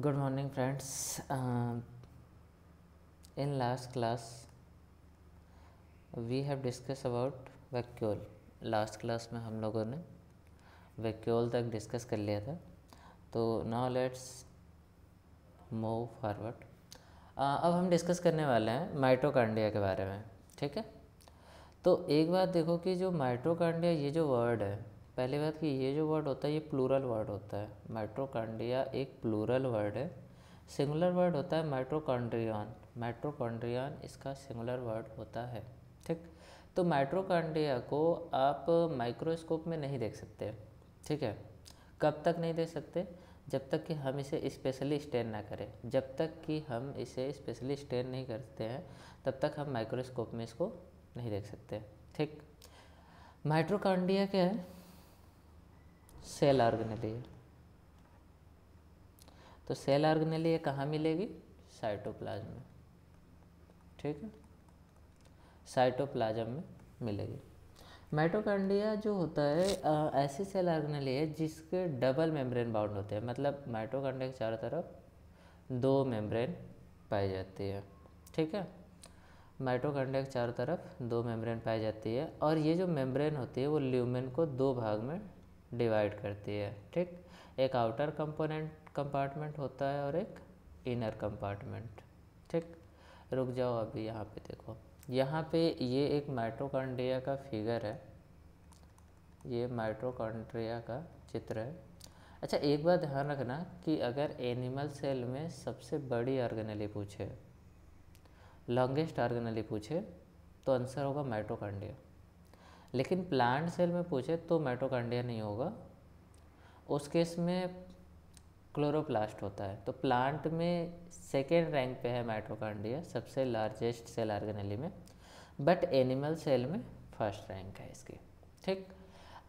Good morning, friends. In last class, we have discussed about vacuole. Last class में हम लोगों ने vacuole तक डिस्कस कर लिया था. तो नाउ लेट्स मूव फॉरवर्ड. अब हम डिस्कस करने वाले हैं माइटोकॉन्ड्रिया के बारे में. ठीक है. तो एक बात देखो कि जो माइटोकॉन्ड्रिया ये जो वर्ड है, पहली बात कि ये जो वर्ड होता है ये प्लूरल वर्ड होता है. माइटोकॉन्ड्रिया एक प्लूरल वर्ड है. सिंगुलर वर्ड होता है माइटोकॉन्ड्रियन. माइटोकॉन्ड्रियन इसका सिंगुलर वर्ड होता है. ठीक. तो माइटोकॉन्ड्रिया को आप माइक्रोस्कोप में नहीं देख सकते. ठीक है. कब तक नहीं देख सकते? जब तक कि हम इसे स्पेशली स्टेन ना करें. जब तक कि हम इसे स्पेशली स्टेन नहीं करते हैं तब तक हम माइक्रोस्कोप में इसको नहीं देख सकते. ठीक. माइटोकॉन्ड्रिया क्या है? सेल ऑर्गेनेली है. तो सेल ऑर्गेनेली कहाँ मिलेगी? साइटोप्लाज्म में. ठीक है. साइटोप्लाज्म में मिलेगी. माइटोकॉन्ड्रिया जो होता है ऐसी सेल ऑर्गेनेली है जिसके डबल मेम्ब्रेन बाउंड होते हैं. मतलब माइटोकॉन्ड्रिया के चारों तरफ दो मेम्ब्रेन पाई जाती है. ठीक है. माइटोकॉन्ड्रिया के चारों तरफ दो मेम्ब्रेन पाई जाती है और ये जो मेम्ब्रेन होती है वो ल्यूमेन को दो भाग में डिवाइड करती है. ठीक. एक आउटर कंपार्टमेंट होता है और एक इनर कंपार्टमेंट. ठीक. रुक जाओ, अभी यहाँ पे देखो. यहाँ पे ये एक माइटोकॉन्ड्रिया का फिगर है. ये माइटोकॉन्ड्रिया का चित्र है. अच्छा, एक बात ध्यान रखना कि अगर एनिमल सेल में सबसे बड़ी ऑर्गेनेली पूछे, लॉन्गेस्ट ऑर्गेनेली पूछे, तो आंसर होगा माइटोकॉन्ड्रिया. लेकिन प्लांट सेल में पूछे तो माइटोकॉन्ड्रिया नहीं होगा. उस केस में क्लोरोप्लास्ट होता है. तो प्लांट में सेकेंड रैंक पे है माइटोकॉन्ड्रिया सबसे लार्जेस्ट सेल ऑर्गेनेली में. बट एनिमल सेल में फर्स्ट रैंक है इसकी. ठीक.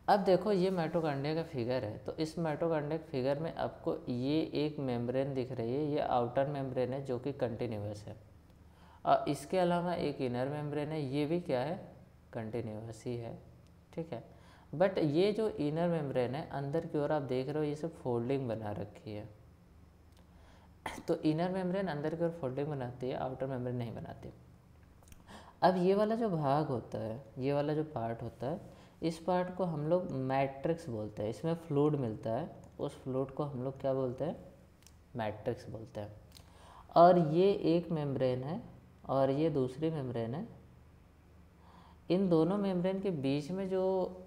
अब देखो ये माइटोकॉन्ड्रिया का फिगर है. तो इस माइटोकॉन्ड्रिया के फिगर में आपको ये एक मेम्ब्रेन दिख रही है. ये आउटर मेम्ब्रेन है जो कि कंटिन्यूअस है. और इसके अलावा एक इनर मेम्ब्रेन है. ये भी क्या है? कंटिन्यूअस ही है. ठीक है. बट ये जो इनर मेम्ब्रेन है अंदर की ओर आप देख रहे हो ये सब फोल्डिंग बना रखी है. तो इनर मेम्ब्रेन अंदर की ओर फोल्डिंग बनाती है, आउटर मेम्ब्रेन नहीं बनाती. अब ये वाला जो भाग होता है, ये वाला जो पार्ट होता है, इस पार्ट को हम लोग मैट्रिक्स बोलते हैं. इसमें फ्लूइड मिलता है. उस फ्लूइड को हम लोग क्या बोलते हैं? मैट्रिक्स बोलते हैं. और ये एक मेम्ब्रेन है और ये दूसरी मेम्ब्रेन है. इन दोनों मेम्ब्रेन के बीच में जो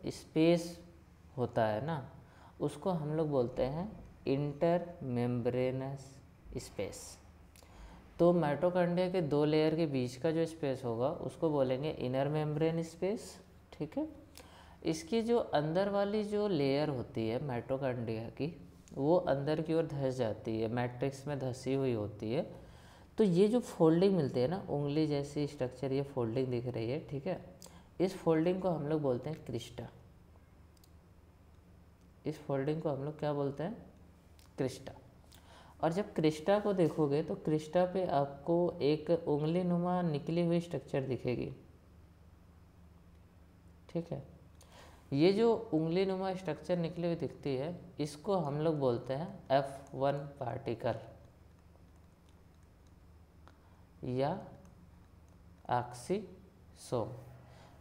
स्पेस होता है ना, उसको हम लोग बोलते हैं इंटर मेम्ब्रेनस स्पेस. तो माइटोकॉन्ड्रिया के दो लेयर के बीच का जो स्पेस होगा उसको बोलेंगे इनर मेम्ब्रेन स्पेस. ठीक है. इसकी जो अंदर वाली जो लेयर होती है माइटोकॉन्ड्रिया की, वो अंदर की ओर धंस जाती है, मैट्रिक्स में धंसी हुई होती है. तो ये जो फोल्डिंग मिलती है ना, उंगली जैसी स्ट्रक्चर, ये फोल्डिंग दिख रही है. ठीक है. इस फोल्डिंग को हम लोग बोलते हैं क्रिस्टा. इस फोल्डिंग को हम लोग क्या बोलते हैं? क्रिस्टा. और जब क्रिस्टा को देखोगे तो क्रिस्टा पे आपको एक उंगली नुमा निकली हुई स्ट्रक्चर दिखेगी. ठीक है. ये जो उंगली नुमा स्ट्रक्चर निकली हुई दिखती है इसको हम लोग बोलते हैं F1 पार्टिकल या ऑक्सीसोम.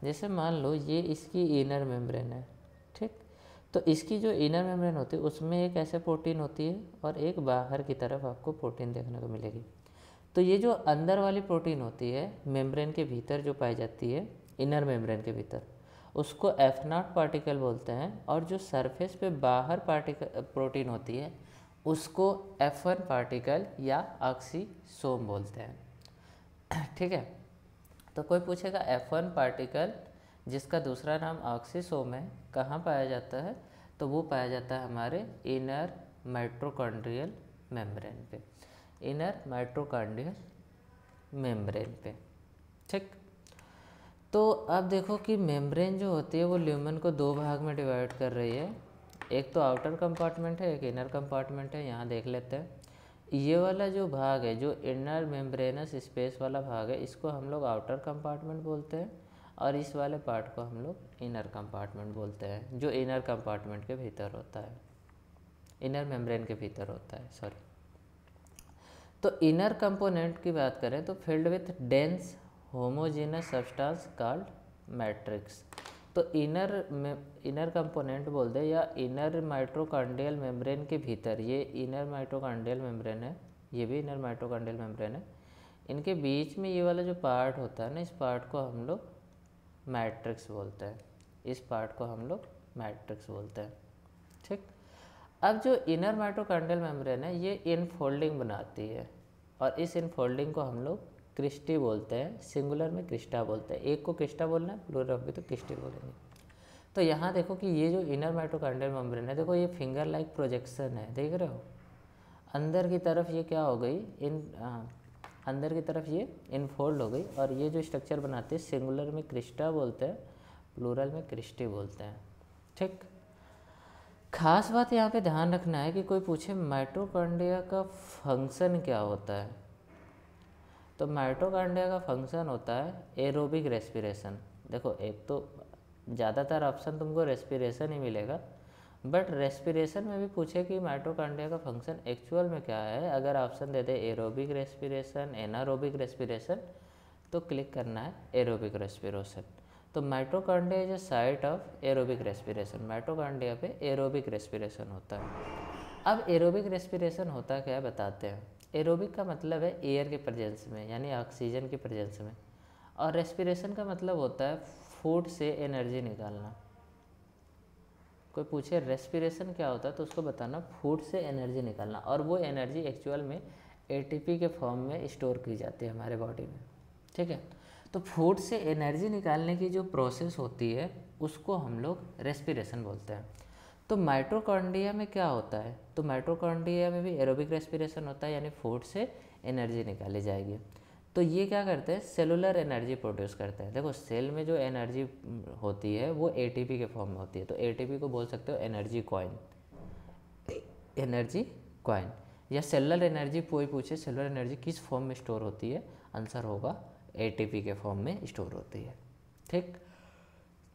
जैसे मान लो ये इसकी इनर मेम्ब्रेन है. ठीक. तो इसकी जो इनर मेम्ब्रेन होती है उसमें एक ऐसे प्रोटीन होती है और एक बाहर की तरफ आपको प्रोटीन देखने को मिलेगी. तो ये जो अंदर वाली प्रोटीन होती है मेम्ब्रेन के भीतर जो पाई जाती है, इनर मेम्ब्रेन के भीतर, उसको F0 पार्टिकल बोलते हैं. और जो सरफेस पे बाहर प्रोटीन होती है उसको F1 पार्टिकल या ऑक्सीसोम बोलते हैं. ठीक है. तो कोई पूछेगा F1 पार्टिकल जिसका दूसरा नाम ऑक्सीसोम है कहाँ पाया जाता है? तो वो पाया जाता है हमारे इनर माइटोकॉन्ड्रियल मेम्ब्रेन पे. इनर माइटोकॉन्ड्रियल मेम्ब्रेन पे. ठीक. तो अब देखो कि मेम्ब्रेन जो होती है वो ल्यूमेन को दो भाग में डिवाइड कर रही है. एक तो आउटर कंपार्टमेंट है, एक इनर कंपार्टमेंट है. यहाँ देख लेते हैं. ये वाला जो भाग है, जो इनर मेम्ब्रेनस स्पेस वाला भाग है, इसको हम लोग आउटर कंपार्टमेंट बोलते हैं. और इस वाले पार्ट को हम लोग इनर कंपार्टमेंट बोलते हैं, जो इनर कंपार्टमेंट के भीतर होता है, इनर मेम्ब्रेन के भीतर होता है. सॉरी. तो इनर कंपोनेंट की बात करें तो filled with dense homogeneous substance called matrix. तो इनर कंपोनेंट बोलते हैं या इनर माइटोकॉन्ड्रियल मेम्ब्रेन के भीतर, ये इनर माइटोकॉन्ड्रियल मेम्ब्रेन है, ये भी इनर माइटोकॉन्ड्रियल मेम्ब्रेन है, इनके बीच में ये वाला जो पार्ट होता है ना, इस पार्ट को हम लोग मैट्रिक्स बोलते हैं, इस पार्ट को हम लोग मैट्रिक्स बोलते हैं। ठीक, अब जो इनर माइटोकॉन्ड्रियल मेम्ब्रेन है ये इनफोल्डिंग बनाती है, और इस इनफोल्डिंग को हम लोग क्रिस्टी बोलते हैं, सिंगुलर में क्रिस्टा बोलते हैं। एक को क्रिस्टा बोलना है, प्लूरल होगी तो क्रिस्टी बोलेंगे। तो यहाँ देखो कि ये जो इनर माइटोकॉन्ड्रियल मेम्ब्रेन है, देखो ये फिंगर लाइक प्रोजेक्शन है, देख रहे हो, अंदर की तरफ ये क्या हो गई, अंदर की तरफ ये इनफोल्ड हो गई, और ये जो स्ट्रक्चर बनाते हैं सिंगुलर में क्रिस्टा बोलते हैं, प्लूरल में क्रिस्टी बोलते हैं। ठीक, खास बात यहाँ पे ध्यान रखना है कि कोई पूछे माइटोकॉन्ड्रिया का फंक्शन क्या होता है, तो माइटोकॉन्ड्रिया का फंक्शन होता है एरोबिक रेस्पिरेशन। देखो एक तो ज़्यादातर ऑप्शन तुमको रेस्पिरेशन ही मिलेगा, बट रेस्पिरेशन में भी पूछे कि माइटोकॉन्ड्रिया का फंक्शन एक्चुअल में क्या है, अगर ऑप्शन दे दे एरोबिक रेस्पिरेशन, एनारोबिक रेस्पिरेशन, तो क्लिक करना है एरोबिक रेस्पिरेशन। तो mitochondria is a site of aerobic respiration, mitochondria पे एरोबिक रेस्पिरेशन होता है। अब एरोबिक रेस्पिरेशन होता क्या है बताते हैं। एरोबिक का मतलब है एयर के प्रेजेंस में, यानी ऑक्सीजन के प्रेजेंस में, और रेस्पिरेशन का मतलब होता है फूड से एनर्जी निकालना। कोई पूछे रेस्पिरेशन क्या होता है तो उसको बताना फूड से एनर्जी निकालना, और वो एनर्जी एक्चुअल में एटीपी के फॉर्म में स्टोर की जाती है हमारे बॉडी में। ठीक है, तो फूड से एनर्जी निकालने की जो प्रोसेस होती है उसको हम लोग रेस्पिरेशन बोलते हैं। तो माइटोकॉन्ड्रिया में क्या होता है, तो माइटोकॉन्ड्रिया में भी एरोबिक रेस्पिरेशन होता है, यानी फूड से एनर्जी निकाली जाएगी। तो ये क्या करते हैं, सेलुलर एनर्जी प्रोड्यूस करते हैं। देखो सेल में जो एनर्जी होती है वो एटीपी के फॉर्म में होती है, तो एटीपी को बोल सकते हो एनर्जी कॉइन, एनर्जी कॉइन। या सेलुलर एनर्जी कोई पूछे सेलुलर एनर्जी किस फॉर्म में स्टोर होती है, आंसर होगा एटीपी के फॉर्म में स्टोर होती है। ठीक,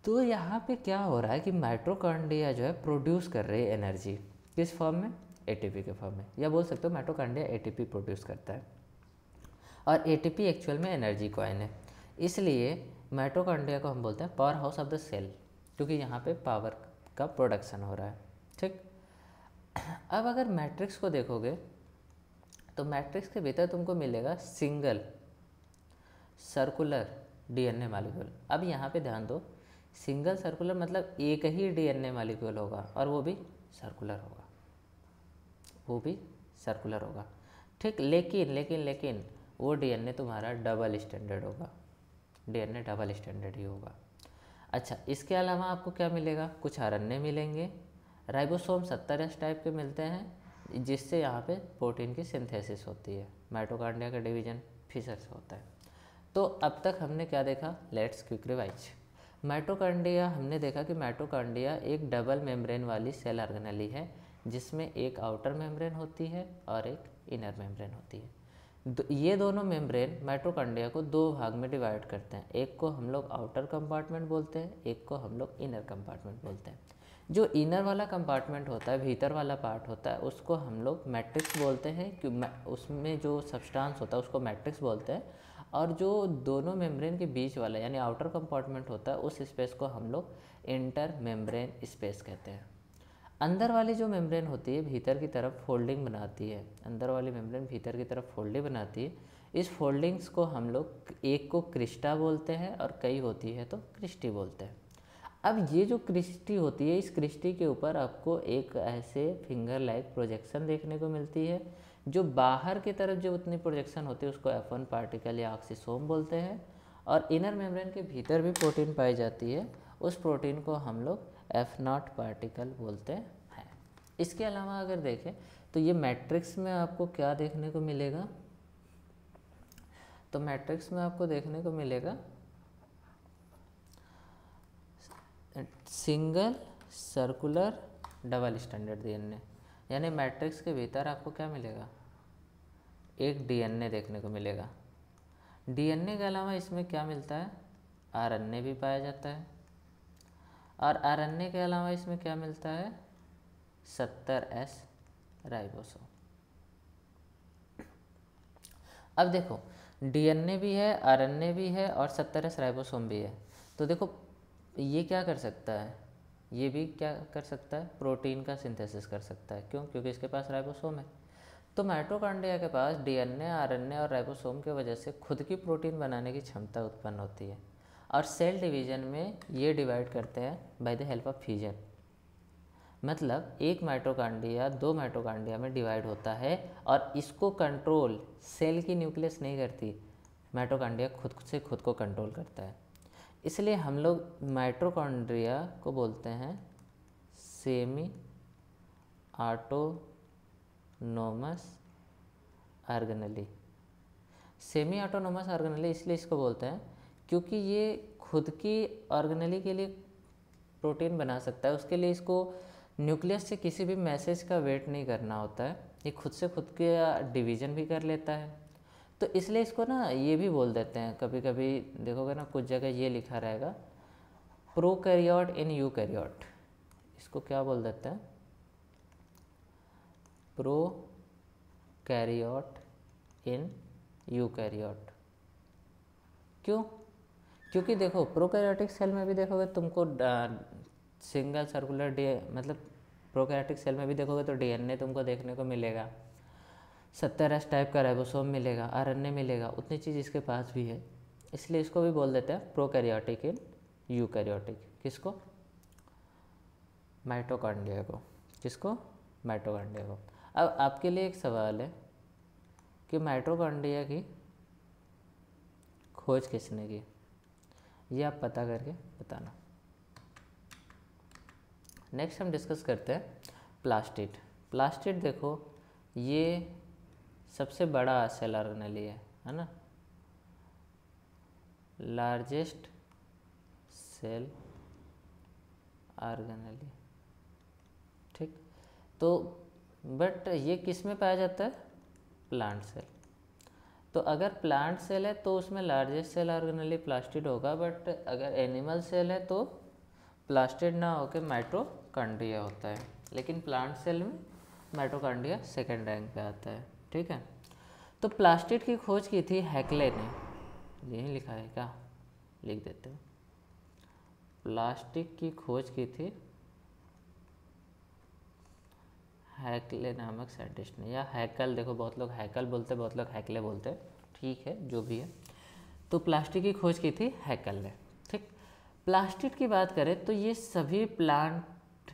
तो यहाँ पे क्या हो रहा है कि माइटोकॉन्ड्रिया जो है प्रोड्यूस कर रही है एनर्जी, किस फॉर्म में, एटीपी के फॉर्म में, या बोल सकते हो माइटोकॉन्ड्रिया एटीपी प्रोड्यूस करता है, और एटीपी एक्चुअल में एनर्जी कॉइन है। इसलिए माइटोकॉन्ड्रिया को हम बोलते हैं power house of the cell, क्योंकि यहाँ पे पावर का प्रोडक्शन हो रहा है। ठीक, अब अगर मैट्रिक्स को देखोगे तो मैट्रिक्स के भीतर तुमको मिलेगा सिंगल सर्कुलर डीएनए मॉलिक्यूल। अब यहाँ पे ध्यान दो, सिंगल सर्कुलर मतलब एक ही डीएनए मॉलिक्यूल होगा, और वो भी सर्कुलर होगा, वो भी सर्कुलर होगा। ठीक, लेकिन वो डीएनए तुम्हारा डबल स्टैंडर्ड होगा, डीएनए डबल स्टैंडर्ड ही होगा। अच्छा, इसके अलावा आपको क्या मिलेगा, कुछ आरएनए मिलेंगे, राइबोसोम 70S टाइप के मिलते हैं, जिससे यहाँ पे प्रोटीन की सिंथेसिस होती है। माइटोकॉन्ड्रिया का डिवीजन फिशर से होता है। तो अब तक हमने क्या देखा, लेट्स क्विक रिवाइज। माइटोकॉन्ड्रिया हमने देखा कि माइटोकॉन्ड्रिया एक डबल मेम्ब्रेन वाली सेल ऑर्गेनेली है, जिसमें एक आउटर मेम्ब्रेन होती है और एक इनर मेम्ब्रेन होती है। ये दोनों मेम्ब्रेन माइटोकॉन्ड्रिया को दो भाग में डिवाइड करते हैं, एक को हम लोग आउटर कंपार्टमेंट बोलते हैं, एक को हम लोग इनर कंपार्टमेंट बोलते हैं। जो इनर वाला कंपार्टमेंट होता है, भीतर वाला पार्ट होता है, उसको हम लोग मैट्रिक्स बोलते हैं, कि उसमें जो सब्सटेंस होता है उसको मैट्रिक्स बोलते हैं, और जो दोनों मेम्ब्रेन के बीच वाला यानी आउटर कंपार्टमेंट होता है उस स्पेस को हम लोग इंटर मेम्ब्रेन स्पेस कहते हैं। अंदर वाली जो मेम्ब्रेन होती है भीतर की तरफ फोल्डिंग बनाती है, अंदर वाली मेम्ब्रेन भीतर की तरफ फोल्डिंग बनाती है। इस फोल्डिंग्स को हम लोग एक को क्रिस्टा बोलते हैं और कई होती है तो क्रिस्टी बोलते हैं। अब ये जो क्रिस्टी होती है, इस क्रिस्टी के ऊपर आपको एक ऐसे फिंगर लाइक प्रोजेक्शन देखने को मिलती है, जो बाहर की तरफ जो उतनी प्रोजेक्शन होती है उसको F1 पार्टिकल या ऑक्सीसोम बोलते हैं, और इनर मेम्ब्रेन के भीतर भी प्रोटीन पाई जाती है, उस प्रोटीन को हम लोग F0 पार्टिकल बोलते हैं। इसके अलावा अगर देखें तो ये मैट्रिक्स में आपको क्या देखने को मिलेगा, तो मैट्रिक्स में आपको देखने को मिलेगा single circular double standard DNA, यानी मैट्रिक्स के भीतर आपको क्या मिलेगा, एक डीएनए देखने को मिलेगा। डीएनए के अलावा इसमें क्या मिलता है, आरएनए भी पाया जाता है, और आरएनए के अलावा इसमें क्या मिलता है, 70S राइबोसोम। अब देखो डीएनए भी है, आरएनए भी है और 70S राइबोसोम भी है। तो देखो ये क्या कर सकता है, ये भी क्या कर सकता है, प्रोटीन का सिंथेसिस कर सकता है। क्यों? क्योंकि इसके पास राइबोसोम है। तो माइटोकॉन्ड्रिया के पास डीएनए, आरएनए और राइबोसोम की वजह से खुद की प्रोटीन बनाने की क्षमता उत्पन्न होती है। और सेल डिवीजन में ये डिवाइड करते हैं by the help of fusion. मतलब एक माइटोकॉन्ड्रिया 2 माइटोकॉन्ड्रिया में डिवाइड होता है और इसको कंट्रोल सेल की न्यूक्लियस नहीं करती, माइटोकॉन्ड्रिया खुद से खुद को कंट्रोल करता है। इसलिए हम लोग माइटोकॉन्ड्रिया को बोलते हैं semi autonomous organelle. Semi autonomous organelle इसलिए इसको बोलते हैं क्योंकि ये खुद की ऑर्गेनेली के लिए प्रोटीन बना सकता है। उसके लिए इसको न्यूक्लियस से किसी भी मैसेज का वेट नहीं करना होता है, ये खुद से खुद के डिवीज़न भी कर लेता है। तो इसलिए इसको ना ये भी बोल देते हैं, कभी कभी देखोगे ना कुछ जगह ये लिखा रहेगा प्रोकैरियोट इन यूकैरियोट, इसको क्या बोल देते हैं, प्रोकैरियोट इन यूकैरियोट। क्यों? क्योंकि देखो प्रोकैरियोटिक सेल में भी देखोगे तुमको सिंगल सर्कुलर मतलब प्रोकैरियोटिक सेल में भी देखोगे तो डीएनए तुमको देखने को मिलेगा, 70S टाइप का राइबोसोम मिलेगा, आरएनए मिलेगा, उतनी चीज़ इसके पास भी है। इसलिए इसको भी बोल देते हैं प्रोकैरियोटिक इन यूकैरियोटिक। किसको? माइटोकॉन्ड्रिया को। किसको? माइटोकॉन्ड्रिया को। अब आपके लिए एक सवाल है कि माइटोकॉन्ड्रिया की खोज किसने की, ये आप पता करके बताना। नेक्स्ट हम डिस्कस करते हैं प्लास्टिड। प्लास्टिड देखो ये सबसे बड़ा सेल ऑर्गेनेली है ना, लार्जेस्ट सेल ऑर्गेनेली, ठीक। तो बट ये किस में पाया जाता है? Plant cell. तो अगर प्लांट सेल है तो उसमें लार्जेस्ट सेल ऑर्गेनेली प्लास्टिड होगा, बट अगर एनिमल सेल है तो प्लास्टिड ना होकर माइटोकॉन्ड्रिया होता है। लेकिन प्लांट सेल में माइटोकॉन्ड्रिया सेकेंड रैंक पे आता है, ठीक है। तो प्लास्टिड की खोज की थी हैक्ले ने, यही लिखा है क्या, लिख देते हैं। प्लास्टिक की खोज की थी हैक्ले नामक साइंटिस्ट ने, या हैकल, देखो बहुत लोग हैकल बोलते, बहुत लोग हैक्ले बोलते हैं, ठीक है जो भी है। तो प्लास्टिक की खोज की थी हैकल ने, ठीक। प्लास्टिड की बात करें तो ये सभी प्लांट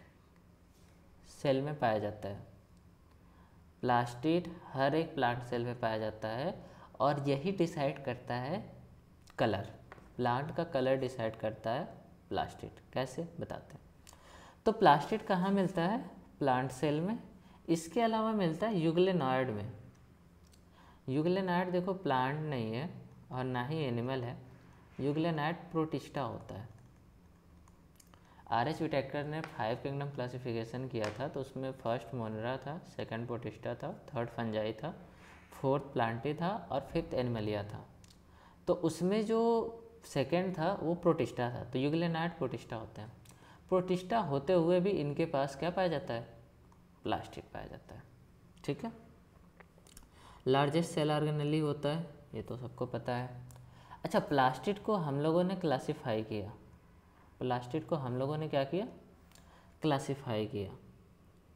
सेल में पाया जाता है। प्लास्टिड हर एक प्लांट सेल में पाया जाता है और यही डिसाइड करता है कलर, प्लांट का कलर डिसाइड करता है प्लास्टिड। कैसे बताते हैं। तो प्लास्टिड कहाँ मिलता है? प्लांट सेल में। इसके अलावा मिलता है यूग्लेनॉइड में। यूग्लेनॉइड देखो प्लांट नहीं है और ना ही एनिमल है, यूग्लेनॉइड प्रोटिस्टा होता है। आर.एच. विटेकर ने 5 किंगडम क्लासिफिकेशन किया था, तो उसमें फर्स्ट मोनेरा था, सेकंड प्रोटिस्टा था, थर्ड फंजाई था, फोर्थ प्लांटी था और फिफ्थ एनिमलिया था। तो उसमें जो सेकंड था वो प्रोटिस्टा था, तो यूग्लेनॉइड प्रोटिस्टा होते हैं। प्रोटिस्टा होते हुए भी इनके पास क्या पाया जाता है? प्लास्टिड पाया जाता है, ठीक है। लार्जेस्ट सेल ऑर्गेनेली होता है, ये तो सबको पता है। अच्छा, प्लास्टिड को हम लोगों ने क्लासिफाई किया, प्लास्टिड को हम लोगों ने क्या किया? क्लासिफाई किया,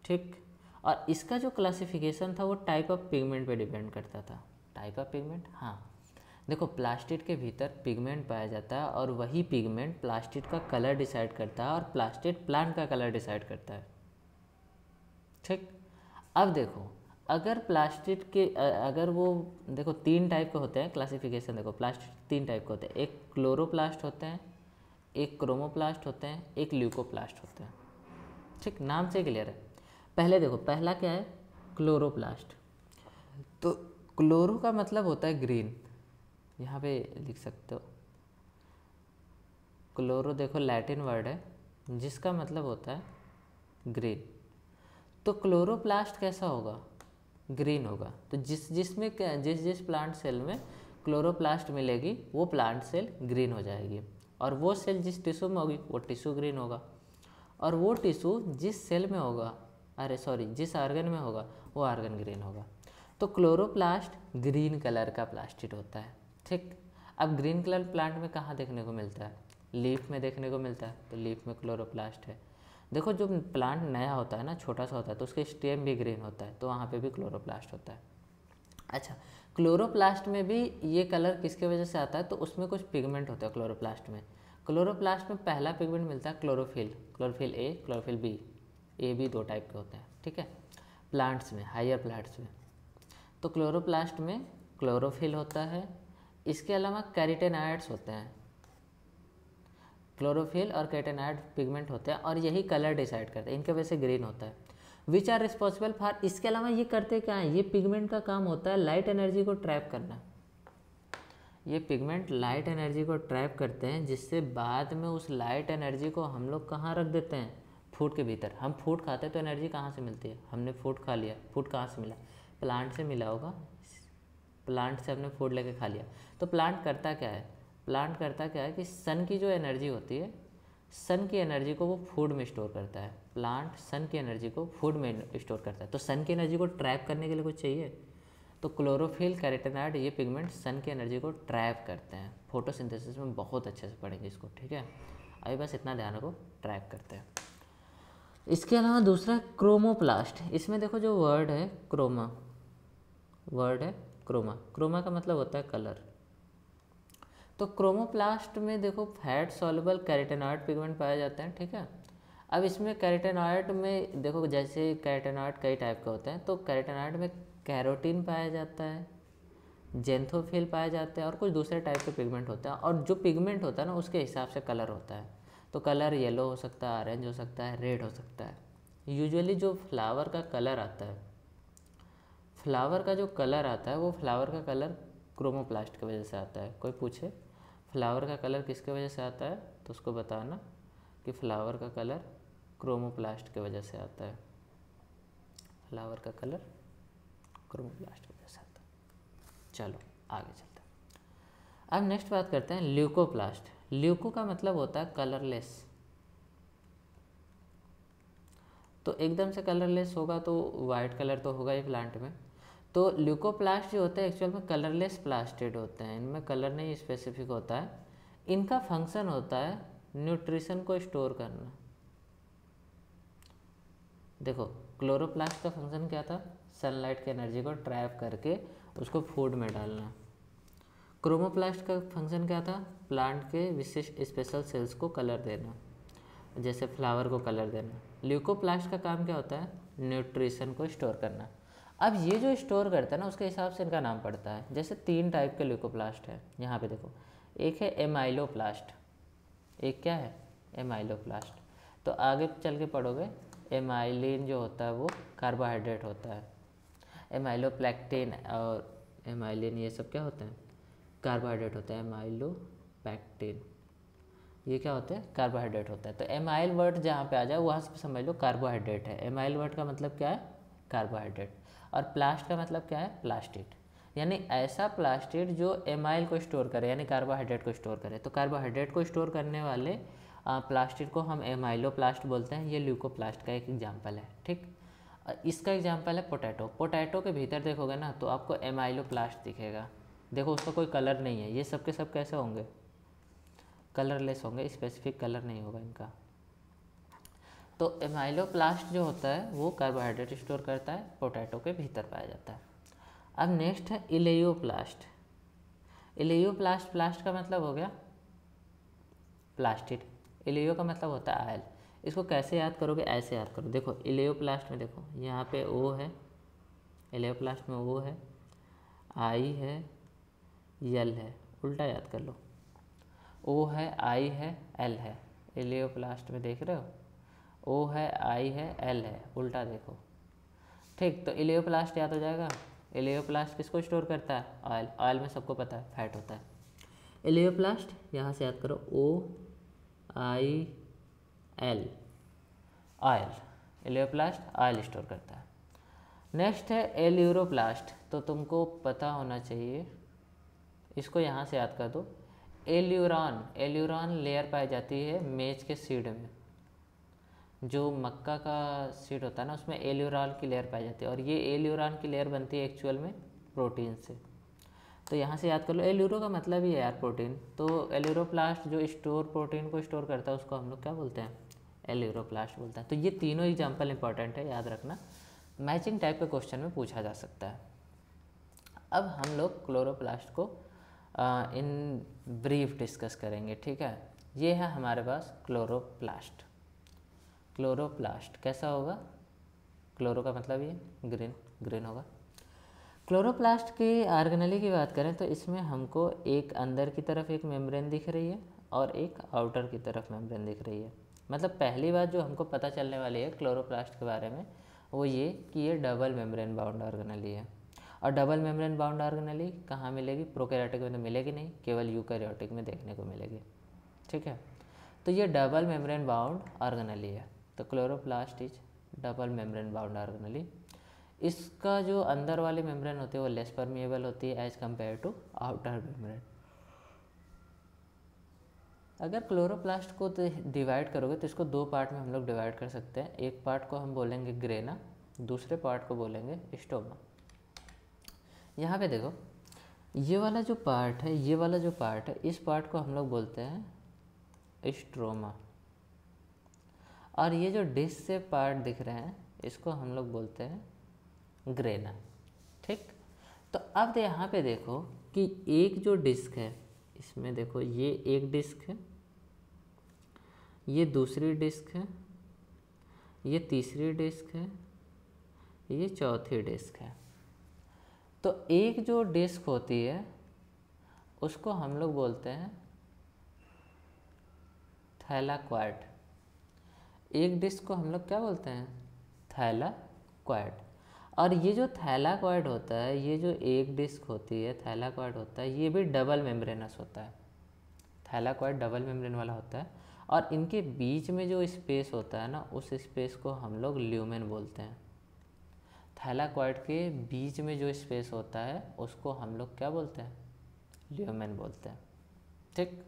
ठीक। और इसका जो क्लासिफिकेशन था वो टाइप ऑफ पिगमेंट पे डिपेंड करता था। टाइप ऑफ पिगमेंट, हाँ देखो प्लास्टिड के भीतर पिगमेंट पाया जाता है और वही पिगमेंट प्लास्टिड का कलर डिसाइड करता है और प्लास्टिड प्लांट का कलर डिसाइड करता है, ठीक। अब देखो अगर प्लास्टिड के अगर वो देखो 3 टाइप के होते हैं क्लासिफिकेशन, देखो प्लास्टिड 3 टाइप के होते हैं, एक क्लोरोप्लास्ट होते हैं, एक क्रोमोप्लास्ट होते हैं, एक ल्यूकोप्लास्ट होते हैं, ठीक। नाम से क्लियर है। पहले देखो पहला क्या है? क्लोरोप्लास्ट। तो क्लोरो का मतलब होता है ग्रीन, यहाँ पे लिख सकते हो क्लोरो, देखो लैटिन वर्ड है जिसका मतलब होता है ग्रीन। तो क्लोरोप्लास्ट कैसा होगा? ग्रीन होगा। तो जिस प्लांट सेल में क्लोरोप्लास्ट मिलेगी वो प्लांट सेल ग्रीन हो जाएगी, और वो सेल जिस टिश्यू में होगी वो टिश्यू ग्रीन होगा, और वो टिश्यू जिस सेल में होगा, जिस ऑर्गन में होगा वो ऑर्गन ग्रीन होगा। तो क्लोरोप्लास्ट ग्रीन कलर का प्लास्टिड होता है, ठीक। अब ग्रीन कलर प्लांट में कहाँ देखने को मिलता है? लीफ में देखने को मिलता है, तो लीफ में क्लोरोप्लास्ट है। देखो जो प्लांट नया होता है ना, छोटा सा होता है, तो उसके स्टेम भी ग्रीन होता है, तो वहाँ पे भी क्लोरोप्लास्ट होता है। अच्छा, क्लोरोप्लास्ट में भी ये कलर किसके वजह से आता है? तो उसमें कुछ पिगमेंट होता है क्लोरोप्लास्ट में। क्लोरोप्लास्ट में पहला पिगमेंट मिलता है chlorophyll, chlorophyll A, chlorophyll B. A B दो टाइप के होते हैं, ठीक है, प्लांट्स में, हायर प्लांट्स में। तो क्लोरोप्लास्ट में क्लोरोफिल होता है, इसके अलावा कैरोटेनॉइड्स होते हैं। क्लोरोफिल और कैरोटेनॉइड पिगमेंट होते हैं और यही कलर डिसाइड करते हैं, इनके वजह से ग्रीन होता है। विच आर रिस्पॉन्सिबल फॉर, इसके अलावा ये करते क्या है? ये पिगमेंट का काम होता है लाइट एनर्जी को ट्रैप करना। ये पिगमेंट लाइट एनर्जी को ट्रैप करते हैं, जिससे बाद में उस लाइट एनर्जी को हम लोग कहाँ रख देते हैं? फूड के भीतर। हम फूड खाते हैं तो एनर्जी कहाँ से मिलती है? हमने फूड खा लिया, फूड कहाँ से मिला? प्लांट से मिला होगा, प्लांट से हमने फूड लेके खा लिया। तो प्लांट करता क्या है? प्लांट करता क्या है कि सन की जो एनर्जी होती है, सन की एनर्जी को वो फूड में स्टोर करता है। प्लांट सन की एनर्जी को फूड में स्टोर करता है, तो सन की एनर्जी को ट्रैप करने के लिए कुछ चाहिए, तो क्लोरोफिल, कैरोटेनॉइड, ये पिगमेंट सन की एनर्जी को ट्रैप करते हैं। फोटोसिंथेसिस में बहुत अच्छे से पढ़ेंगे इसको, ठीक है। अभी बस इतना ध्यान रखो, ट्रैप करते हैं। इसके अलावा दूसरा क्रोमोप्लास्ट। इसमें देखो जो वर्ड है क्रोमा, वर्ड है क्रोमा, क्रोमा का मतलब होता है कलर। तो क्रोमोप्लास्ट में देखो फैट सॉल्युबल कैरोटेनॉइड पिगमेंट पाए जाते हैं, ठीक है। अब इसमें कैरोटेनॉइड में देखो, जैसे कैरोटेनॉइड कई टाइप के होते हैं, तो कैरोटेनॉइड में कैरोटीन पाया जाता है, जेंथोफिल पाए जाते हैं और कुछ दूसरे टाइप के पिगमेंट होते हैं। और जो पिगमेंट होता है ना, उसके हिसाब से कलर होता है। तो कलर येलो हो सकता है, ऑरेंज हो सकता है, रेड हो सकता है। यूजुअली जो फ्लावर का कलर आता है, फ्लावर का जो कलर आता है, वो फ्लावर का कलर क्रोमोप्लास्ट की वजह से आता है। कोई पूछे फ्लावर का कलर किसके वजह से आता है, तो उसको बताना कि फ्लावर का कलर क्रोमोप्लास्ट की वजह से आता है। फ्लावर का कलर क्रोमोप्लास्ट की वजह से आता है। चलो आगे चलते हैं। अब नेक्स्ट बात करते हैं ल्यूकोप्लास्ट। ल्यूको का मतलब होता है कलरलेस। तो एकदम से कलरलेस होगा तो वाइट कलर तो होगा ही प्लांट में। तो ल्यूकोप्लास्ट जो होते हैं एक्चुअल में कलरलेस प्लास्टिड होते हैं, इनमें कलर नहीं स्पेसिफिक होता है। इनका फंक्शन होता है न्यूट्रिशन को स्टोर करना। देखो क्लोरोप्लास्ट का फंक्शन क्या था? सनलाइट की एनर्जी को ट्रैप करके उसको फूड में डालना। क्रोमोप्लास्ट का फंक्शन क्या था? प्लांट के विशिष्ट स्पेशल सेल्स को कलर देना, जैसे फ्लावर को कलर देना। ल्यूकोप्लास्ट का काम क्या होता है? न्यूट्रिशन को स्टोर करना। अब ये जो स्टोर करता है ना, उसके हिसाब से इनका नाम पड़ता है। जैसे 3 टाइप के ल्यूकोप्लास्ट है, यहाँ पे देखो, एक है एमाइलोप्लास्ट, एक क्या है? एमाइलोप्लास्ट। तो आगे चल के पढ़ोगे, एमाइलिन जो होता है वो कार्बोहाइड्रेट होता है। एमाइलोप्लेक्टिन और एमाइलिन ये सब क्या होते हैं? कार्बोहाइड्रेट होता है। एमाइलोपेक्टिन ये क्या होता है? कार्बोहाइड्रेट होता है। तो एमाइल वर्ड जहाँ पे आ जाए वहाँ से समझ लो कार्बोहाइड्रेट है। एमाइल वर्ड का मतलब क्या है? कार्बोहाइड्रेट। और प्लास्ट का मतलब क्या है? प्लास्टिड। यानी ऐसा प्लास्टिड जो एमाइल को स्टोर करे, यानी कार्बोहाइड्रेट को स्टोर करे। तो कार्बोहाइड्रेट को स्टोर करने वाले प्लास्टिड को हम एमाइलोप्लास्ट बोलते हैं। ये ल्यूकोप्लास्ट का एक एग्जाम्पल है, ठीक। इसका एग्जाम्पल है पोटैटो। पोटैटो के भीतर देखोगे ना तो आपको एमाइलोप्लास्ट दिखेगा। देखो उसका कोई कलर नहीं है। ये सब के सब कैसे होंगे? कलरलेस होंगे, स्पेसिफिक कलर नहीं होगा इनका। तो एमाइलोप्लास्ट जो होता है वो कार्बोहाइड्रेट स्टोर करता है, पोटैटो के भीतर पाया जाता है। अब नेक्स्ट है इलेयोप्लास्ट। इलेयोप्लास्ट, प्लास्ट का मतलब हो गया प्लास्टिड, इलेयो का मतलब होता है आयल। इसको कैसे याद करोगे? ऐसे याद करो। देखो इलेयोप्लास्ट में देखो यहाँ पे ओ है, इलेयोप्लास्ट में ओ है, आई है, यल है, उल्टा याद कर लो। ओ है, आई है, एल है। इलेयोप्लास्ट में देख रहे हो, ओ है, आई है, एल है, उल्टा देखो, ठीक। तो इलेयोप्लास्ट याद हो जाएगा। इलेयोप्लास्ट किसको स्टोर करता है? ऑयल। ऑयल में सबको पता है फैट होता है। इलेयोप्लास्ट यहाँ से याद करो, O I L, oil. Elaioplast oil store करता है। नेक्स्ट है एल्यूरोप्लास्ट। तो तुमको पता होना चाहिए, इसको यहाँ से याद कर दो। एल्यूरॉन, एल्यूरॉन लेयर पाई जाती है मेज के सीड में। जो मक्का का सीड होता है ना उसमें एल्यूरान की लेयर पाई जाती है, और ये एल्यूरान की लेयर बनती है एक्चुअल में प्रोटीन से। तो यहाँ से याद कर लो, एल्यूरो का मतलब ही है यार प्रोटीन। तो एल्यूरोप्लास्ट जो स्टोर प्रोटीन को स्टोर करता है उसको हम लोग क्या बोलते हैं, एल्यूरोप्लास्ट बोलते हैं। तो ये तीनों एग्जाम्पल इंपॉर्टेंट है, याद रखना, मैचिंग टाइप के क्वेश्चन में पूछा जा सकता है। अब हम लोग क्लोरोप्लास्ट को इन ब्रीफ डिस्कस करेंगे, ठीक है। ये है हमारे पास क्लोरोप्लास्ट। क्लोरोप्लास्ट कैसा होगा, क्लोरो का मतलब ये ग्रीन, ग्रीन होगा। क्लोरोप्लास्ट की ऑर्गेनेली की बात करें तो इसमें हमको एक अंदर की तरफ एक मेम्ब्रेन दिख रही है और एक आउटर की तरफ मेम्ब्रेन दिख रही है। मतलब पहली बात जो हमको पता चलने वाली है क्लोरोप्लास्ट के बारे में वो ये कि ये डबल मेम्ब्रेन बाउंड ऑर्गेनेली है। और डबल मेम्ब्रेन बाउंड ऑर्गेनेली कहाँ मिलेगी, प्रोकैरियोटिक में तो मिलेगी नहीं, केवल यूकैरियोटिक में देखने को मिलेगी, ठीक है। तो ये डबल मेम्ब्रेन बाउंड ऑर्गेनेली है। तो chloroplast is double membrane bound organelle. इसका जो अंदर वाली मेम्ब्रेन होती है वो लेस परमिएबल होती है as compare to outer membrane. अगर क्लोरोप्लास्ट को डिवाइड करोगे तो इसको दो पार्ट में हम लोग डिवाइड कर सकते हैं। एक पार्ट को हम बोलेंगे ग्रेना, दूसरे पार्ट को बोलेंगे स्टोमा। यहाँ पे देखो, ये वाला जो पार्ट है, ये वाला जो पार्ट है, इस पार्ट को हम लोग बोलते हैं स्ट्रोमा, और ये जो डिस्क से पार्ट दिख रहे हैं इसको हम लोग बोलते हैं ग्रेना, ठीक। तो अब यहाँ पे देखो कि एक जो डिस्क है इसमें देखो, ये एक डिस्क है, ये दूसरी डिस्क है, ये तीसरी डिस्क है, ये चौथी डिस्क है। तो एक जो डिस्क होती है उसको हम लोग बोलते हैं थैलाक्वाड। एक डिस्क को हम लोग क्या बोलते हैं, थैलाक्वाड। और ये जो थैलाक्वाड होता है, ये जो एक डिस्क होती है थैलाक्वाड होता है, ये भी डबल मेम्ब्रेनस होता है। थैलाक्वाड डबल मेम्ब्रेन वाला होता है, और इनके बीच में जो स्पेस होता है ना, उस स्पेस को हम लोग ल्यूमेन बोलते हैं। थैलाक्वाड के बीच में जो स्पेस होता है उसको हम लोग क्या बोलते हैं, ल्यूमेन बोलते हैं, ठीक।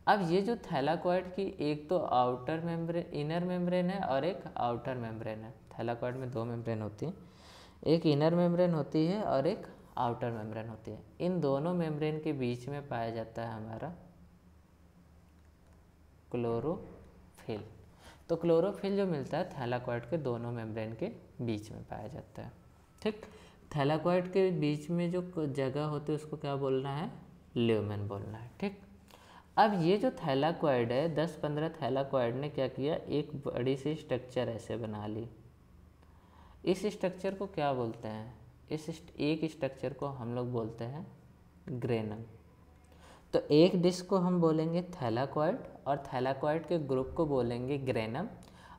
अब ये जो थैलाक्वाड की एक तो आउटर मेम्ब्रेन, इनर मेम्ब्रेन है और एक आउटर मेम्ब्रेन है। थैलाक्वाड में दो मेम्ब्रेन होती हैं, एक इनर मेम्ब्रेन होती है और एक आउटर मेम्ब्रेन होती है। इन दोनों मेम्ब्रेन के बीच में पाया जाता है हमारा क्लोरोफिल। तो क्लोरोफिल जो मिलता है थैलाक्वाड के दोनों मेम्ब्रेन के बीच में पाया जाता है, ठीक। थैलाक्वाड के बीच में जो जगह होती है उसको क्या बोलना है, ल्यूमेन बोलना है, ठीक। अब ये जो थैलाक्वाड है, 10-15 थैलाक्वाड ने क्या किया, एक बड़ी सी स्ट्रक्चर ऐसे बना ली। इस स्ट्रक्चर को क्या बोलते हैं, इस एक स्ट्रक्चर को हम लोग बोलते हैं ग्रेनम। तो एक डिस्क को हम बोलेंगे थैलाक्वाड और थैलाक्वाड के ग्रुप को बोलेंगे ग्रेनम।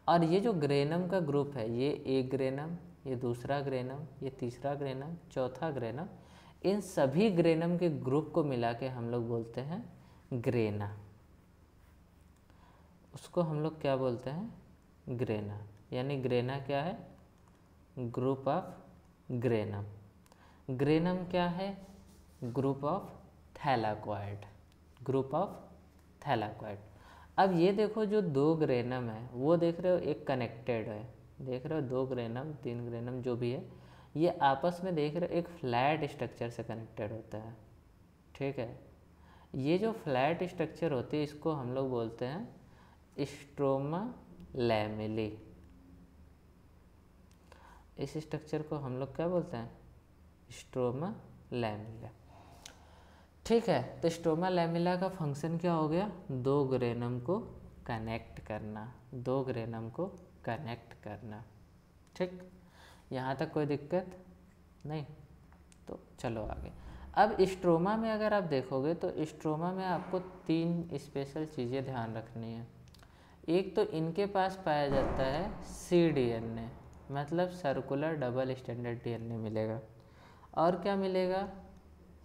और ये जो ग्रेनम का ग्रुप है, ये एक ग्रेनम, ये दूसरा ग्रेनम, ये तीसरा ग्रेनम, चौथा ग्रेनम, इन सभी ग्रेनम के ग्रुप को मिला के हम लोग बोलते हैं ग्रेना। उसको हम लोग क्या बोलते हैं, ग्रेना। यानी ग्रेना क्या है, ग्रुप ऑफ ग्रेनम। ग्रेनम क्या है, ग्रुप ऑफ थैलाक्वाड, ग्रुप ऑफ थैलाक्वाड। अब ये देखो जो दो ग्रेनम है वो देख रहे हो एक कनेक्टेड है, देख रहे हो दो ग्रेनम तीन ग्रेनम जो भी है ये आपस में देख रहे हो एक फ्लैट स्ट्रक्चर से कनेक्टेड होता है, ठीक है। ये जो फ्लैट स्ट्रक्चर होती है इसको हम लोग बोलते हैं स्ट्रोमा लैमेली। इस स्ट्रक्चर को हम लोग क्या बोलते हैं, स्ट्रोमा लैमेला, ठीक है। तो स्ट्रोमा लैमेला का फंक्शन क्या हो गया, दो ग्रेनम को कनेक्ट करना, दो ग्रेनम को कनेक्ट करना, ठीक। यहाँ तक कोई दिक्कत नहीं, तो चलो आगे। अब स्ट्रोमा में अगर आप देखोगे तो स्ट्रोमा में आपको तीन स्पेशल चीज़ें ध्यान रखनी है। एक तो इनके पास पाया जाता है cDNA, मतलब सर्कुलर डबल स्टैंडर्ड DNA मिलेगा, और क्या मिलेगा,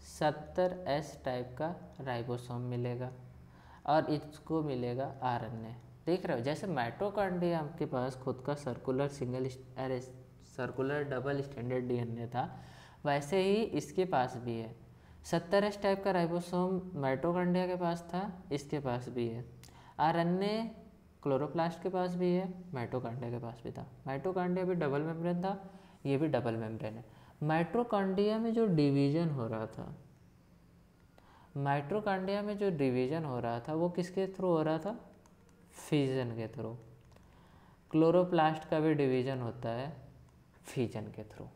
70S टाइप का राइबोसोम मिलेगा, और इसको मिलेगा RNA। देख रहे हो जैसे माइटोकॉन्ड्रिया आपके पास खुद का सर्कुलर डबल स्टैंडर्ड DNA था, वैसे ही इसके पास भी है। 70S टाइप का राइबोसोम माइटोकॉन्ड्रिया के पास था, इसके पास भी है। RNA क्लोरोप्लास्ट के पास भी है, माइटोकॉन्ड्रिया के पास भी था। माइटोकॉन्ड्रिया भी डबल मेम्ब्रेन था, ये भी डबल मेम्ब्रेन है। माइटोकॉन्ड्रिया में जो डिवीजन हो रहा था, माइटोकॉन्ड्रिया में जो डिवीजन हो रहा था वो किसके थ्रू हो रहा था? फिजन के थ्रू। क्लोरोप्लास्ट का भी डिवीजन होता है फिजन के थ्रू।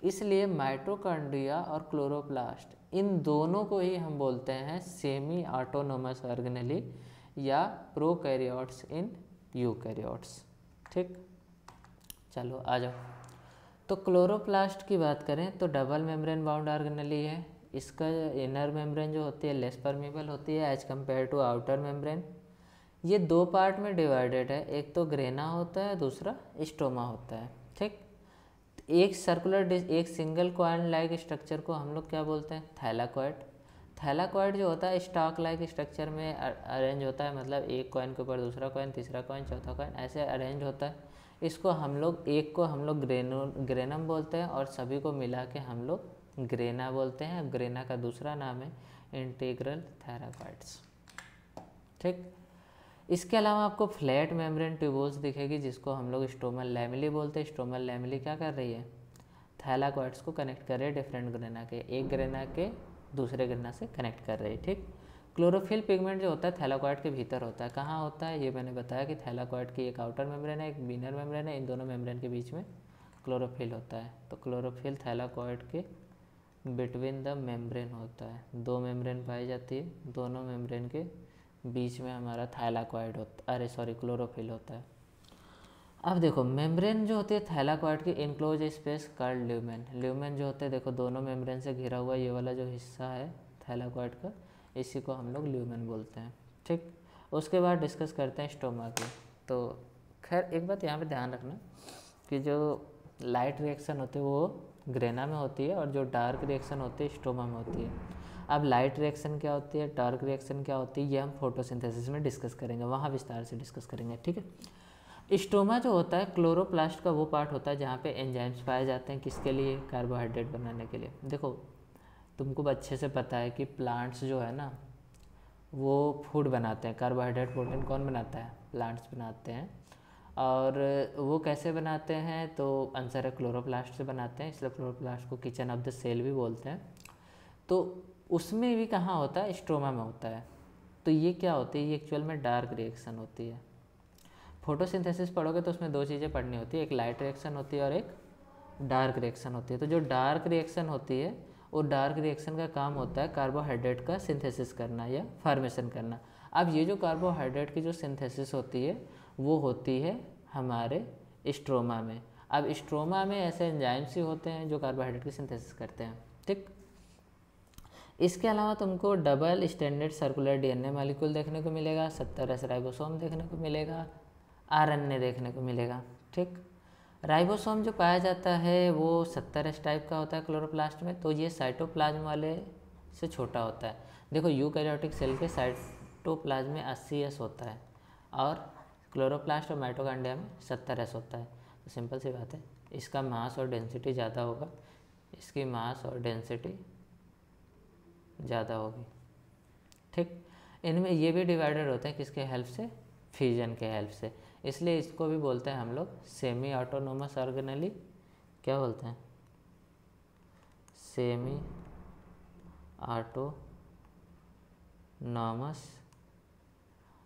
इसलिए माइटोकॉन्ड्रिया और क्लोरोप्लास्ट इन दोनों को ही हम बोलते हैं सेमी ऑटोनोमस ऑर्गेनेली या प्रोकैरियोट्स इन यूकैरियोट्स। ठीक, चलो आ जाओ। तो क्लोरोप्लास्ट की बात करें तो डबल मेम्ब्रेन बाउंड ऑर्गेनेली है। इसका इनर मेम्ब्रेन जो होती है लेस परमेबल होती है as compare to outer membrane. ये दो पार्ट में डिवाइडेड है, एक तो ग्रेना होता है, दूसरा स्टोमा होता है। ठीक, एक सर्कुलर एक सिंगल कॉइन लाइक स्ट्रक्चर को हम लोग क्या बोलते हैं? थैलाकॉइड। थैलाकॉइड जो होता है स्टॉक लाइक स्ट्रक्चर में अरेंज होता है, मतलब एक कॉइन के ऊपर दूसरा कॉइन, तीसरा कॉइन, चौथा कॉइन, ऐसे अरेंज होता है। इसको हम लोग एक को हम लोग ग्रेनम बोलते हैं और सभी को मिला के हम लोग ग्रेना बोलते हैं। ग्रेना का दूसरा नाम है इंटीग्रल थैलाकॉइड्स। ठीक, इसके अलावा आपको फ्लैट मेम्ब्रेन ट्यूबुल्स दिखेगी जिसको हम लोग स्टोमल लैमेली बोलते हैं। स्टोमल लैमेली क्या कर रही है? थैलाकॉइड्स को कनेक्ट कर रही है डिफरेंट ग्रेना के, एक ग्रेना के दूसरे ग्रेना से कनेक्ट कर रही है। ठीक, क्लोरोफिल पिगमेंट जो होता है थैलाकॉइड के भीतर होता है। कहाँ होता है? ये मैंने बताया कि थैलाकॉइड की एक आउटर मेम्ब्रेन है, एक इनर मेम्ब्रेन है, इन दोनों मेम्ब्रेन के बीच में क्लोरोफिल होता है। तो क्लोरोफिल थैलाकॉइड के बिटवीन द मेम्ब्रेन होता है। दो मेम्ब्रेन पाई जाती है, दोनों मेम्ब्रेन के बीच में हमारा थैलाकॉइड होता, अरे सॉरी क्लोरोफिल होता है। अब देखो मेम्ब्रेन जो होती है थैलाकॉइड की enclose space called lumen. Lumen जो होते हैं देखो दोनों मेम्ब्रेन से घिरा हुआ ये वाला जो हिस्सा है थैलाकॉइड का, इसी को हम लोग ल्यूमेन बोलते हैं। ठीक, उसके बाद डिस्कस करते हैं स्टोमा की। तो खैर एक बात यहाँ पे ध्यान रखना कि जो लाइट रिएक्शन होती है वो ग्रेना में होती है और जो डार्क रिएक्शन होती है स्टोमा में होती है। अब लाइट रिएक्शन क्या होती है, डार्क रिएक्शन क्या होती है, ये हम फोटोसिंथेसिस में डिस्कस करेंगे, वहाँ विस्तार से डिस्कस करेंगे। ठीक है, स्टोमा जो होता है क्लोरोप्लास्ट का वो पार्ट होता है जहाँ पे एंजाइम्स पाए जाते हैं, किसके लिए? कार्बोहाइड्रेट बनाने के लिए। देखो तुमको अच्छे से पता है कि प्लांट्स जो है ना वो फूड बनाते हैं, कार्बोहाइड्रेट प्रोटीन कौन बनाता है? प्लांट्स बनाते हैं। और वो कैसे बनाते हैं? तो आंसर है क्लोरोप्लास्ट से बनाते हैं, इसलिए क्लोरोप्लास्ट को किचन ऑफ द सेल भी बोलते हैं। तो उसमें भी कहाँ होता है? स्टोमा में होता है। तो ये क्या होती है? ये एक्चुअल में डार्क रिएक्शन होती है। फोटोसिंथेसिस पढ़ोगे तो उसमें दो चीज़ें पढ़नी होती है, एक लाइट रिएक्शन होती है और एक डार्क रिएक्शन होती है। तो जो डार्क रिएक्शन होती है वो डार्क रिएक्शन का काम होता है कार्बोहाइड्रेट का सिंथेसिस करना या फॉर्मेशन करना। अब ये जो कार्बोहाइड्रेट की जो सिंथेसिस होती है वो होती है हमारे स्ट्रोमा में। अब स्ट्रोमा में ऐसे एंजाइम्स ही होते हैं जो कार्बोहाइड्रेट की सिंथेसिस करते हैं। ठीक, इसके अलावा तुमको double standard circular DNA molecule देखने को मिलेगा, 70S राइबोसोम देखने को मिलेगा, आरएनए देखने को मिलेगा। ठीक, राइबोसोम जो पाया जाता है वो 70S टाइप का होता है क्लोरोप्लास्ट में, तो ये साइटोप्लाज्म वाले से छोटा होता है। देखो यूकैरियोटिक सेल के साइटोप्लाज्म में 80S होता है और क्लोरोप्लास्ट और माइटोकॉन्ड्रिया में 70S होता है। तो सिंपल सी बात है, इसका मास और डेंसिटी ज़्यादा होगा, इसकी मास और डेंसिटी ज़्यादा होगी। ठीक, इनमें ये भी डिवाइडेड होते हैं किसके हेल्प से? फ्यूजन के हेल्प से। इसलिए इसको भी बोलते हैं हम लोग सेमी ऑटोनोमस ऑर्गेनेली। क्या बोलते हैं? Semi autonomous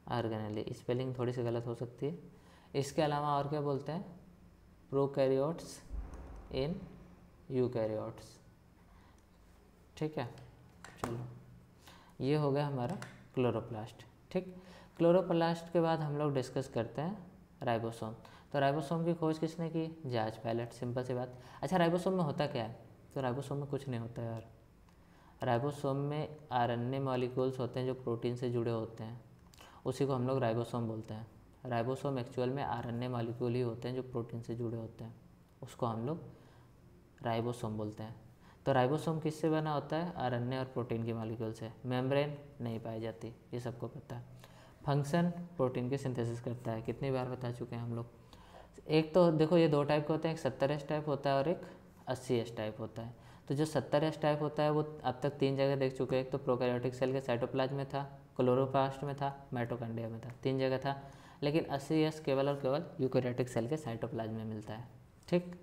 organelle. स्पेलिंग थोड़ी सी गलत हो सकती है। इसके अलावा और क्या बोलते हैं? Prokaryotes in eukaryotes. ठीक है, चलो ये हो गया हमारा क्लोरोप्लास्ट। ठीक, क्लोरोप्लास्ट के बाद हम लोग डिस्कस करते हैं राइबोसोम। तो राइबोसोम की खोज किसने की? George palette. सिंपल सी बात। अच्छा राइबोसोम में होता क्या है? तो राइबोसोम में कुछ नहीं होता यार। राइबोसोम में आरएनए मॉलिक्यूल्स होते हैं जो प्रोटीन से जुड़े होते हैं, उसी को हम लोग राइबोसोम बोलते हैं। राइबोसोम एक्चुअल में आरएनए मॉलिक्यूल ही होते हैं जो प्रोटीन से जुड़े होते हैं, उसको हम लोग राइबोसोम बोलते हैं। तो राइबोसोम किससे बना होता है? आरएनए और प्रोटीन की मॉलिक्यूल से। मेम्ब्रेन नहीं पाई जाती, ये सबको पता है। फंक्शन प्रोटीन की सिंथेसिस करता है, कितनी बार बता चुके हैं हम लोग। एक तो देखो ये दो टाइप के होते हैं, एक 70S टाइप होता है और एक 80S टाइप होता है। तो जो 70S टाइप होता है वो अब तक 3 जगह देख चुके हैं। एक तो प्रोकैरियोटिक सेल के साइटोप्लाज्म में था, क्लोरोप्लास्ट में था, माइटोकॉन्ड्रिया में था, 3 जगह था। लेकिन 80S केवल और केवल यूकेरियोटिक सेल के साइटोप्लाज्म में मिलता है। ठीक,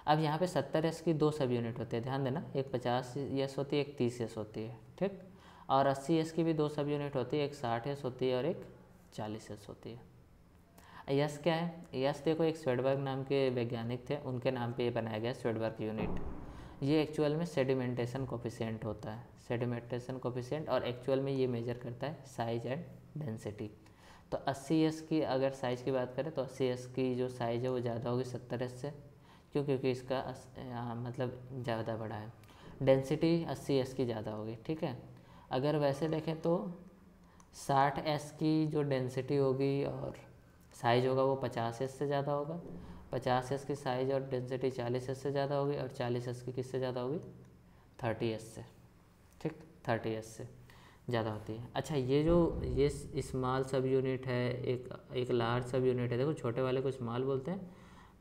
अब यहाँ पे 70S की 2 सब यूनिट होती है, ध्यान देना, एक 50S होती है, एक 30S होती है। ठीक, और 80S की भी 2 सब यूनिट होती है, एक 60S होती है और एक 40S होती है। यस क्या है? यस देखो, एक स्वेडबर्ग नाम के वैज्ञानिक थे, उनके नाम पे ये बनाया गया स्वेडबर्ग यूनिट। ये एक्चुअल में सेडिमेंटेशन कोफिशिएंट होता है, सेडिमेंटेशन कोफिशिएंट, और एक्चुअल में ये मेजर करता है साइज एंड डेंसिटी। तो 80S की अगर साइज़ की बात करें तो 80S की जो साइज़ है वो ज़्यादा होगी 70S से, क्यों? क्योंकि इसका मतलब ज़्यादा बड़ा है। डेंसिटी 80S की ज़्यादा होगी। ठीक है, अगर वैसे देखें तो 60S की जो डेंसिटी होगी और साइज़ होगा वो 50S से ज़्यादा होगा, 50S की साइज़ और डेंसिटी 40S से ज़्यादा होगी, और 40S की किससे ज़्यादा होगी? 30S से। ठीक, 30S से ज़्यादा होती है। अच्छा, ये स्मॉल सब यूनिट है, एक लार्ज सब यूनिट है। देखो, छोटे वाले को स्मॉल बोलते हैं,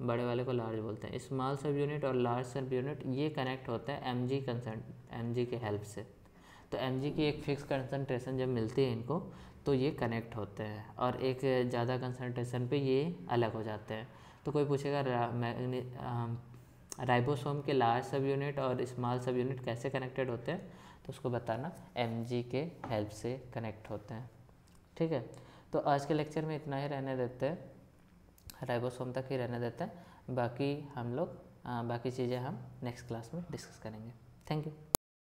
बड़े वाले को लार्ज बोलते हैं। स्मॉल सब यूनिट और लार्ज सब यूनिट ये कनेक्ट होता है एमजी के हेल्प से। तो एमजी की एक फिक्स कंसंट्रेशन जब मिलती है इनको तो ये कनेक्ट होते हैं, और एक ज़्यादा कंसंट्रेशन पे ये अलग हो जाते हैं। तो कोई पूछेगा राइबोसोम के लार्ज सब यूनिट और स्मॉल सब यूनिट कैसे कनेक्टेड होते हैं, तो उसको बताना एमजी के हेल्प से कनेक्ट होते हैं। ठीक है, तो आज के लेक्चर में इतना ही रहने देते हैं, राइबोसोम तक ही रहने देते हैं। बाकी हम लोग बाकी चीज़ें हम नेक्स्ट क्लास में डिस्कस करेंगे। Thank you.